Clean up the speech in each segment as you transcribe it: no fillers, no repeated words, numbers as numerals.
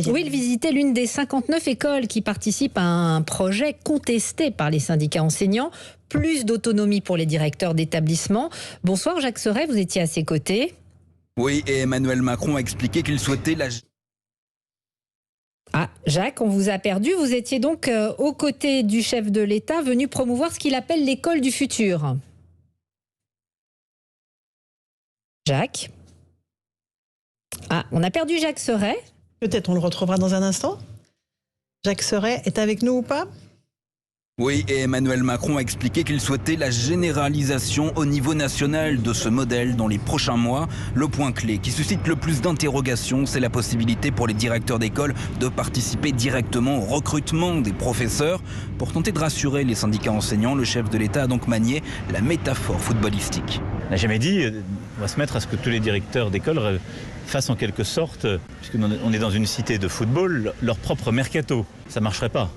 Oui, il visitait l'une des 59 écoles qui participent à un projet contesté par les syndicats enseignants. Plus d'autonomie pour les directeurs d'établissement. Bonsoir Jacques Serret, vous étiez à ses côtés. Oui, et Emmanuel Macron a expliqué qu'il souhaitait la... Ah, Jacques, on vous a perdu. Vous étiez donc aux côtés du chef de l'État, venu promouvoir ce qu'il appelle l'école du futur. Jacques ? Ah, on a perdu Jacques Serret. Peut-être on le retrouvera dans un instant. Jacques Serret est avec nous ou pas ? Oui, et Emmanuel Macron a expliqué qu'il souhaitait la généralisation au niveau national de ce modèle dans les prochains mois. Le point clé qui suscite le plus d'interrogations, c'est la possibilité pour les directeurs d'école de participer directement au recrutement des professeurs. Pour tenter de rassurer les syndicats enseignants, le chef de l'État a donc manié la métaphore footballistique. On n'a jamais dit on va se mettre à ce que tous les directeurs d'école fassent en quelque sorte, puisqu'on est dans une cité de football, leur propre mercato. Ça ne marcherait pas.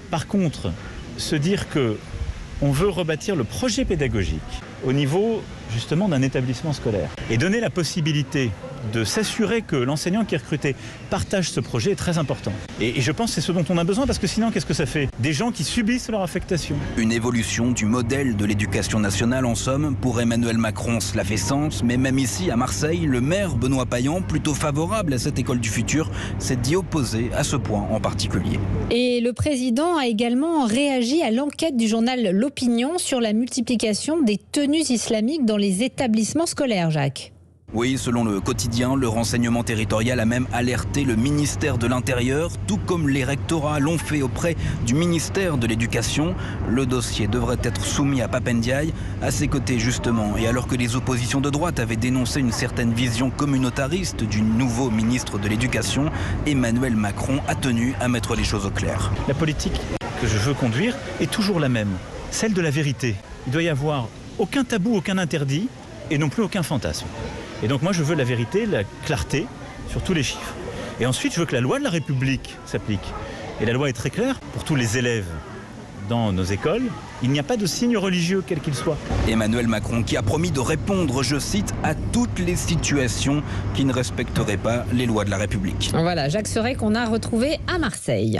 Par contre, se dire qu'on veut rebâtir le projet pédagogique au niveau justement d'un établissement scolaire et donner la possibilité de s'assurer que l'enseignant qui est recruté partage ce projet est très important. Et je pense que c'est ce dont on a besoin, parce que sinon, qu'est-ce que ça fait ? Des gens qui subissent leur affectation. Une évolution du modèle de l'éducation nationale, en somme. Pour Emmanuel Macron, cela fait sens, mais même ici, à Marseille, le maire Benoît Payan, plutôt favorable à cette école du futur, s'est dit opposé à ce point en particulier. Et le président a également réagi à l'enquête du journal L'Opinion sur la multiplication des tenues islamiques dans les établissements scolaires, Jacques. Oui, selon le quotidien, le renseignement territorial a même alerté le ministère de l'Intérieur, tout comme les rectorats l'ont fait auprès du ministère de l'Éducation. Le dossier devrait être soumis à Pape Ndiaye. À ses côtés, justement, et alors que les oppositions de droite avaient dénoncé une certaine vision communautariste du nouveau ministre de l'Éducation, Emmanuel Macron a tenu à mettre les choses au clair. La politique que je veux conduire est toujours la même, celle de la vérité. Il doit y avoir aucun tabou, aucun interdit, et non plus aucun fantasme. Et donc moi je veux la vérité, la clarté sur tous les chiffres. Et ensuite je veux que la loi de la République s'applique. Et la loi est très claire pour tous les élèves dans nos écoles. Il n'y a pas de signe religieux quel qu'il soit. Emmanuel Macron qui a promis de répondre, je cite, à toutes les situations qui ne respecteraient pas les lois de la République. Voilà, Jacques Serret qu'on a retrouvé à Marseille.